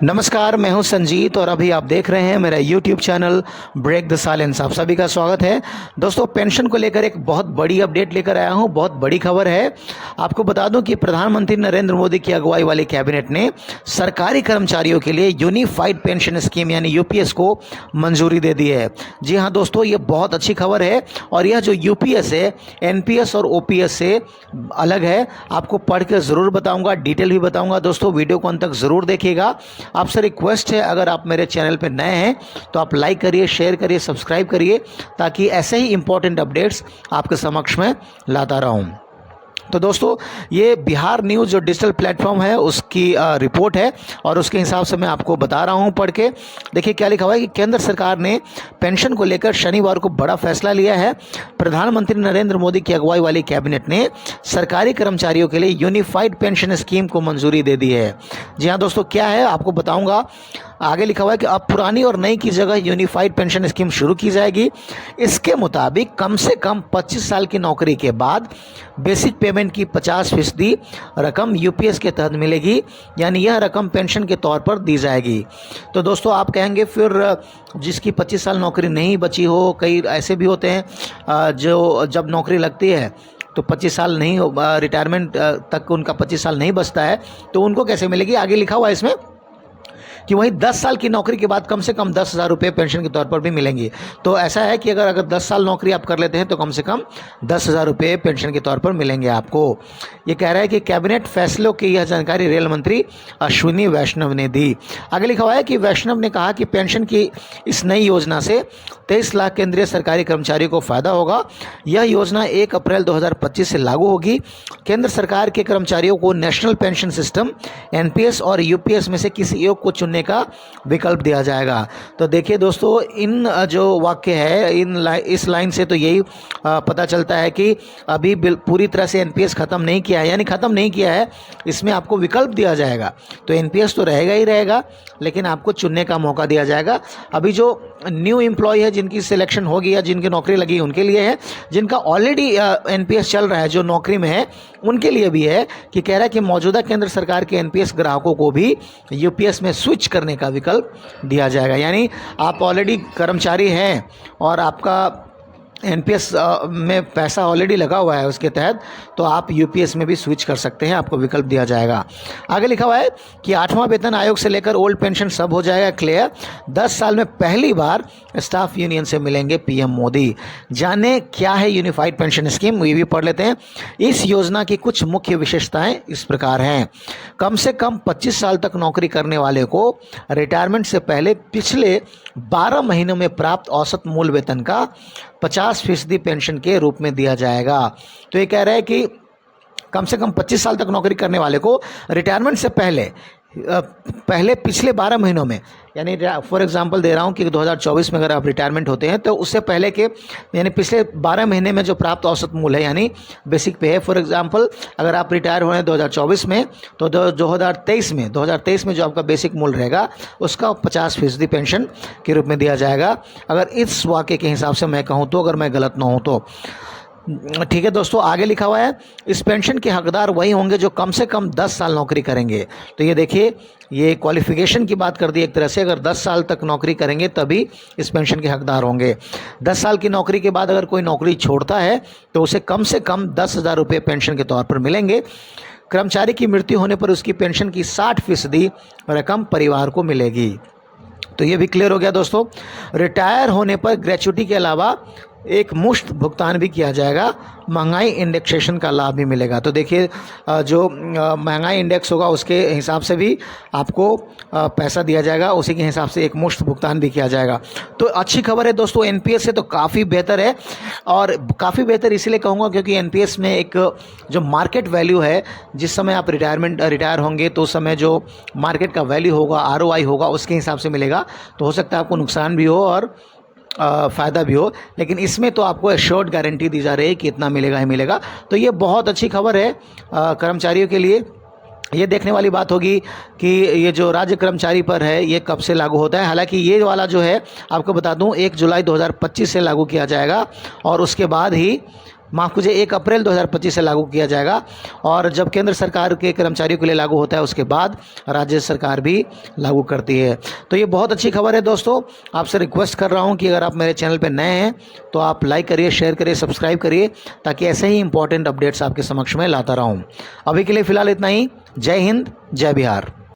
नमस्कार, मैं हूं संजीत और अभी आप देख रहे हैं मेरा YouTube channel break the silence. आप सभी का स्वागत है। दोस्तों, पेंशन को लेकर एक बहुत बड़ी अपडेट लेकर आया हूं। बहुत बड़ी खबर है। आपको बता दूं कि प्रधानमंत्री नरेंद्र मोदी की अगुवाई वाली कैबिनेट ने सरकारी कर्मचारियों के लिए यूनिफाइड पेंशन स्कीम यानी यूपीएस को मंजूरी दे दी है। जी हाँ दोस्तों, ये बहुत अच्छी खबर है और यह जो यूपीएस है एनपीएस और ओपीएस से अलग है। आपको पढ़ के ज़रूर बताऊँगा, डिटेल भी बताऊँगा। दोस्तों, वीडियो को अंत तक ज़रूर देखिएगा। आपसे रिक्वेस्ट है, अगर आप मेरे चैनल पर नए हैं तो आप लाइक करिए, शेयर करिए, सब्सक्राइब करिए, ताकि ऐसे ही इंपॉर्टेंट अपडेट्स आपके समक्ष में लाता रहूं। तो दोस्तों, ये बिहार न्यूज़ जो डिजिटल प्लेटफॉर्म है उसकी रिपोर्ट है और उसके हिसाब से मैं आपको बता रहा हूँ पढ़ के। देखिए क्या लिखा हुआ है कि केंद्र सरकार ने पेंशन को लेकर शनिवार को बड़ा फैसला लिया है। प्रधानमंत्री नरेंद्र मोदी की अगुवाई वाली कैबिनेट ने सरकारी कर्मचारियों के लिए यूनिफाइड पेंशन स्कीम को मंजूरी दे दी है। जी हाँ दोस्तों, क्या है आपको बताऊँगा। आगे लिखा हुआ है कि अब पुरानी और नई की जगह यूनिफाइड पेंशन स्कीम शुरू की जाएगी। इसके मुताबिक कम से कम 25 साल की नौकरी के बाद बेसिक पेमेंट की 50% रकम यूपीएस के तहत मिलेगी, यानी यह रकम पेंशन के तौर पर दी जाएगी। तो दोस्तों, आप कहेंगे फिर जिसकी 25 साल नौकरी नहीं बची हो, कई ऐसे भी होते हैं जो जब नौकरी लगती है तो 25 साल नहीं हो, रिटायरमेंट तक उनका 25 साल नहीं बचता है, तो उनको कैसे मिलेगी। आगे लिखा हुआ है इसमें कि वहीं 10 साल की नौकरी के बाद कम से कम 10,000 रुपये पेंशन के तौर पर भी मिलेंगे। तो ऐसा है कि अगर 10 साल नौकरी आप कर लेते हैं तो कम से कम 10,000 रुपये पेंशन के तौर पर मिलेंगे आपको। ये कह रहा है कि कैबिनेट फैसलों की यह जानकारी रेल मंत्री अश्विनी वैष्णव ने दी। आगे लिखा हुआ है कि वैष्णव ने कहा कि पेंशन की इस नई योजना से 23 लाख केंद्रीय सरकारी कर्मचारियों को फायदा होगा। यह योजना 1 अप्रैल 2025 से लागू होगी। केंद्र सरकार के कर्मचारियों को नेशनल पेंशन सिस्टम एनपीएस और यूपीएस में से किसी एक को चुनने का विकल्प दिया जाएगा। तो देखिए दोस्तों, इन जो वाक्य है इस लाइन से तो यही पता चलता है कि अभी पूरी तरह से एनपीएस ख़त्म नहीं किया है, यानी ख़त्म नहीं किया है। इसमें आपको विकल्प दिया जाएगा। तो एनपीएस तो रहेगा ही रहेगा, लेकिन आपको चुनने का मौका दिया जाएगा। अभी जो न्यू एम्प्लॉय है, जिनकी सिलेक्शन होगी या जिनकी नौकरी लगी, उनके लिए है। जिनका ऑलरेडी एनपीएस चल रहा है, जो नौकरी में है, उनके लिए भी है कि कह रहा है कि मौजूदा केंद्र सरकार के एनपीएस ग्राहकों को भी यूपीएस में स्विच करने का विकल्प दिया जाएगा। यानी आप ऑलरेडी कर्मचारी हैं और आपका एनपीएस में पैसा ऑलरेडी लगा हुआ है उसके तहत, तो आप यूपीएस में भी स्विच कर सकते हैं, आपको विकल्प दिया जाएगा। आगे लिखा हुआ है कि 8वां वेतन आयोग से लेकर ओल्ड पेंशन सब हो जाएगा क्लियर। 10 साल में पहली बार स्टाफ यूनियन से मिलेंगे पीएम मोदी। जाने क्या है यूनिफाइड पेंशन स्कीम, ये भी पढ़ लेते हैं। इस योजना की कुछ मुख्य विशेषताएं इस प्रकार हैं। कम से कम 25 साल तक नौकरी करने वाले को रिटायरमेंट से पहले पिछले 12 महीनों में प्राप्त औसत मूल वेतन का 50% पेंशन के रूप में दिया जाएगा। तो ये कह रहा है कि कम से कम 25 साल तक नौकरी करने वाले को रिटायरमेंट से पहले पिछले 12 महीनों में, यानी फॉर एग्जांपल दे रहा हूँ कि 2024 में अगर आप रिटायरमेंट होते हैं तो उससे पहले के यानी पिछले 12 महीने में जो प्राप्त औसत मूल्य है, यानी बेसिक पे है। फॉर एग्जांपल अगर आप रिटायर हुए हैं 2024 में, तो 2023 में जो आपका बेसिक मूल्य रहेगा उसका 50% पेंशन के रूप में दिया जाएगा। अगर इस वाक्य के हिसाब से मैं कहूँ तो, अगर मैं गलत ना हूँ तो। ठीक है दोस्तों, आगे लिखा हुआ है इस पेंशन के हकदार वही होंगे जो कम से कम 10 साल नौकरी करेंगे। तो ये देखिए, ये क्वालिफिकेशन की बात कर दी एक तरह से। अगर 10 साल तक नौकरी करेंगे तभी इस पेंशन के हकदार होंगे। 10 साल की नौकरी के बाद अगर कोई नौकरी छोड़ता है तो उसे कम से कम 10,000 रुपये पेंशन के तौर पर मिलेंगे। कर्मचारी की मृत्यु होने पर उसकी पेंशन की 60% रकम परिवार को मिलेगी। तो ये भी क्लियर हो गया दोस्तों। रिटायर होने पर ग्रेच्युटी के अलावा एक मुश्त भुगतान भी किया जाएगा। महंगाई इंडेक्सेशन का लाभ भी मिलेगा। तो देखिए, जो महंगाई इंडेक्स होगा उसके हिसाब से भी आपको पैसा दिया जाएगा, उसी के हिसाब से एक मुश्त भुगतान भी किया जाएगा। तो अच्छी खबर है दोस्तों। एनपीएस से तो काफ़ी बेहतर है, और काफ़ी बेहतर इसलिए कहूँगा क्योंकि एनपीएस में एक जो मार्केट वैल्यू है, जिस समय आप रिटायर होंगे तो उस समय जो मार्केट का वैल्यू होगा, आरओआई होगा, उसके हिसाब से मिलेगा। तो हो सकता है आपको नुकसान भी हो और फ़ायदा भी हो, लेकिन इसमें तो आपको एश्योर्ड गारंटी दी जा रही है कि इतना मिलेगा ही मिलेगा। तो ये बहुत अच्छी खबर है कर्मचारियों के लिए। ये देखने वाली बात होगी कि ये जो राज्य कर्मचारी पर है ये कब से लागू होता है। हालांकि ये वाला जो है आपको बता दूं 1 जुलाई 2025 से लागू किया जाएगा और उसके बाद ही माफ़ कीजिए 1 अप्रैल 2025 से लागू किया जाएगा। और जब केंद्र सरकार के कर्मचारियों के लिए लागू होता है उसके बाद राज्य सरकार भी लागू करती है। तो ये बहुत अच्छी खबर है दोस्तों। आपसे रिक्वेस्ट कर रहा हूँ कि अगर आप मेरे चैनल पर नए हैं तो आप लाइक करिए, शेयर करिए, सब्सक्राइब करिए, ताकि ऐसे ही इंपॉर्टेंट अपडेट्स आपके समक्ष में लाता रहूँ। अभी के लिए फ़िलहाल इतना ही। जय हिंद, जय बिहार।